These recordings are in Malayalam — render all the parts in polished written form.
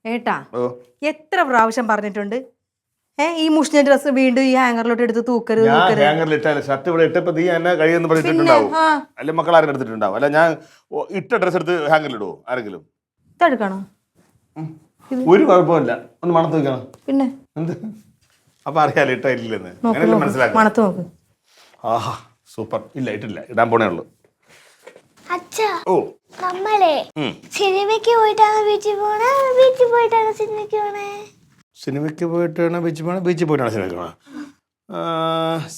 ഏട്ടാ എത്ര പ്രാവശ്യം പറഞ്ഞിട്ടുണ്ട് ഈ മുഷിഞ്ഞ ഡ്രസ് വീണ്ടും ഈ ഹാങ്ങറിലോട്ട് എടുത്ത് തൂക്കരുത്. ഷർട്ട് ഇവിടെ ഇട്ടപ്പോ നീ എന്നെ കഴിയെന്ന് പറഞ്ഞിട്ടുണ്ടാവും. അല്ലെ മക്കൾ ആരും എടുത്തിട്ടുണ്ടാവും. അല്ല ഞാൻ ഇട്ട ഡ്രസ് എടുത്ത് ഹാങ്ങറിൽ ഇടുവോ ആരെങ്കിലും? ഇതെടുക്കണോ? ഒരു കുഴപ്പമില്ല. ഒന്ന് മണത്ത് വെക്കണം. പിന്നെ എന്ത് അപ്പൊ അറിയാലോ ഇട്ടില്ലെന്ന് അങ്ങനെയല്ലേ മനസ്സിലാക്കാം. മണത്ത് നോക്ക്. ആഹാ സൂപ്പർ. ഇല്ല ഇട്ടില്ല, ഇടാൻ പോണേ ഉള്ളു. ഓ നമ്മളെ സിനിമയ്ക്ക് പോയിട്ടാണ് ബീച്ചിൽ പോണേ, ബീച്ചിൽ പോയിട്ടാണ് സിനിമയ്ക്ക് പോണേ? സിനിമയ്ക്ക് പോയിട്ടാണ് ബീച്ചിൽ പോണേ, ബീച്ചിൽ പോയിട്ടാണ് സിനിമയ്ക്ക് പോണേ?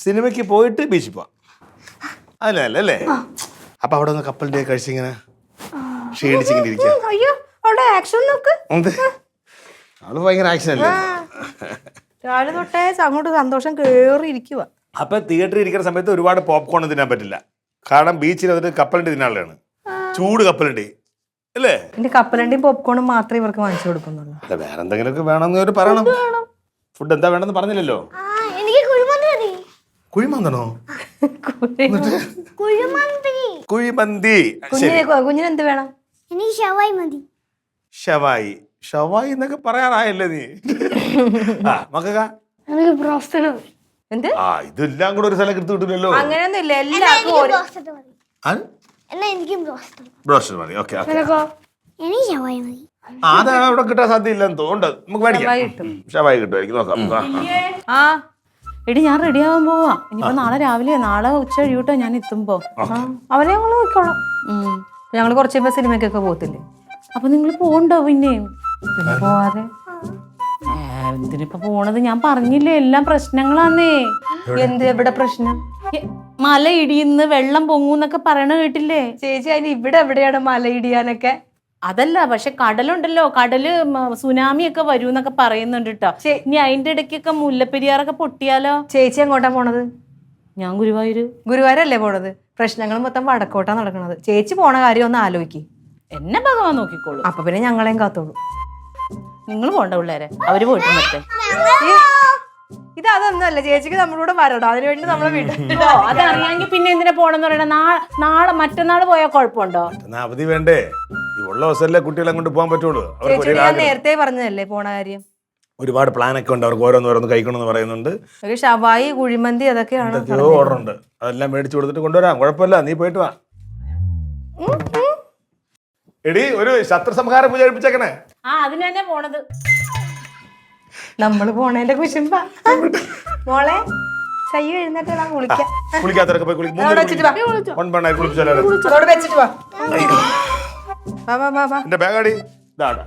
സിനിമയ്ക്ക് പോയിട്ട് ബീച്ചിൽ പോവാം അല്ലേ? അല്ലേ അപ്പൊ അവിടെ ഒന്ന് കപ്പലിന്റെ കഴിച്ചിങ്ങനെ ക്ഷീണിച്ചിങ്ങനെ ഇരിക്കാം. അയ്യോ അവിടെ ആക്ഷൻ നോക്ക്. അവള് ഭയങ്കര ആക്ഷൻ അല്ലേ? രാവിലെ തൊട്ടേ അങ്ങോട്ട് സന്തോഷം കേറി ഇരിക്കുക. അപ്പൊ തിയേറ്ററിൽ ഇരിക്കുന്ന സമയത്ത് ഒരുപാട് പോപ്കോൺ തിന്നാൻ പറ്റില്ല. കാരണം ബീച്ചിൽ അതിന് കപ്പലണ്ടി തിന്നാനുള്ളതാണ്. ചൂട് കപ്പലണ്ടി അല്ലേ? എന്റെ കപ്പലണ്ടിയും പോപ്കോണും മാത്രമേ ഇവർക്ക് വാങ്ങിച്ചു കൊടുക്കുന്നുള്ളൂ. അല്ല വേറെ എന്തെങ്കിലുമൊക്കെ വേണമെന്ന് അവർ പറയണം. ഫുഡ് എന്താ വേണമെന്ന് പറഞ്ഞില്ലല്ലോ. കുഴിമന്തണോ? കുഴിമന്തി. കുഞ്ഞിന് എന്ത് വേണം? ഷവായി. ഷവായി എന്നൊക്കെ പറയാറായല്ലേ നീ? എന്ത് ഇതെല്ലാം കൂടെ ഒരു സ്ഥലം എടുത്തു കിട്ടില്ലല്ലോ. അങ്ങനെയൊന്നും ഇല്ല, എല്ലാവർക്കും അവിടെ കിട്ടാൻ സാധ്യതയില്ലെന്ന് തോന്നുന്നുണ്ട്. നമുക്ക് മേടിക്കാം. ഷവായി കിട്ടുമായിരിക്കും, നോക്കാം. എടി ഞാൻ റെഡി ആവാൻ പോവാ. ഇനിയിപ്പോ നാളെ ഉച്ച കഴിയൂട്ടോ ഞാൻ എത്തുമ്പോ. അവനെ ഞങ്ങള് നോക്കോളാം. ഞങ്ങള് കുറച്ച് കഴിയുമ്പോ സിനിമയ്ക്കൊക്കെ പോകത്തില്ലേ? അപ്പൊ നിങ്ങൾ പോണ്ടോ? പിന്നെയും പോവാതെ എന്തിനിപ്പോ പോണത്? ഞാൻ പറഞ്ഞില്ലേ എല്ലാം പ്രശ്നങ്ങളാന്നേ. എന്ത് എവിടെ പ്രശ്നം? മല ഇടിയുന്ന് വെള്ളം പൊങ്ങൂന്നൊക്കെ പറയണ കേട്ടില്ലേ ചേച്ചി? അതിന് ഇവിടെ എവിടെയാണ് മല ഇടിയാനൊക്കെ? അതല്ല, പക്ഷെ കടലുണ്ടല്ലോ, കടല് സുനാമി ഒക്കെ വരൂന്നൊക്കെ പറയുന്നുണ്ട് കേട്ടോ. ഇനി അതിന്റെ ഇടയ്ക്കൊക്കെ മുല്ലപ്പെരിയാറൊക്കെ പൊട്ടിയാലോ? ചേച്ചി എങ്ങോട്ടാ പോണത്? ഞാൻ ഗുരുവായൂര്. ഗുരുവായൂരല്ലേ പോണത്? പ്രശ്നങ്ങൾ മൊത്തം വടക്കോട്ടാ നടക്കണത്. ചേച്ചി പോണ കാര്യം ഒന്ന് ആലോചിക്ക്. എന്നെ ഭഗവാൻ നോക്കിക്കോളൂ. അപ്പൊ പിന്നെ ഞങ്ങളെയും കാത്തോളൂ. നിങ്ങൾ പോണ്ട പിള്ളേരെ, അവര് പോയിട്ട് മറ്റേ ഇത് അതൊന്നുമല്ല. ചേച്ചിക്ക് നമ്മളൂടെ വരണം, അതിനുവേണ്ടി നമ്മളെ വീട്ടിൽ അതറിയാമെങ്കിൽ പിന്നെ എന്തിനാ പോണെന്ന് പറയണ? നാളെ മറ്റന്നാള് പോയാൽ കുഴപ്പമുണ്ടോ? അവധി വേണ്ടേ? ഉള്ള ദിവസമല്ലേ കുട്ടികളെ കൊണ്ട് പോകാൻ പറ്റുള്ളൂ. ഞാൻ നേരത്തെ പറഞ്ഞതല്ലേ പോണ കാര്യം. ഒരുപാട് പ്ലാൻ ഒക്കെ ഉണ്ട് അവർക്ക്. ഓരോന്ന് കഴിക്കണമെന്ന് പറയുന്നുണ്ട്. ഒരു ഷവായി, കുഴിമന്തി അതൊക്കെയാണ് ഓർഡർ ഉണ്ട്. അതെല്ലാം മേടിച്ചു കൊടുത്തിട്ട് കൊണ്ടുവരാം. കുഴപ്പമില്ല, നീ പോയിട്ട് വാ. എടി ഒരു ശത്രു സംഹാരം പൂജ കഴിപ്പിച്ചേക്കണേ. അതിന് തന്നെ പോണത്. നമ്മള് പോണേന്റെ കുശുമ്പ മോളെ. കൈ എഴുന്നേറ്റ് കുളിക്കാത്തവരൊക്കെ പോയി കുളിക്കും. വെച്ചിട്ട് വാ. എന്റെ ബാഗാടി ഇതാടാ.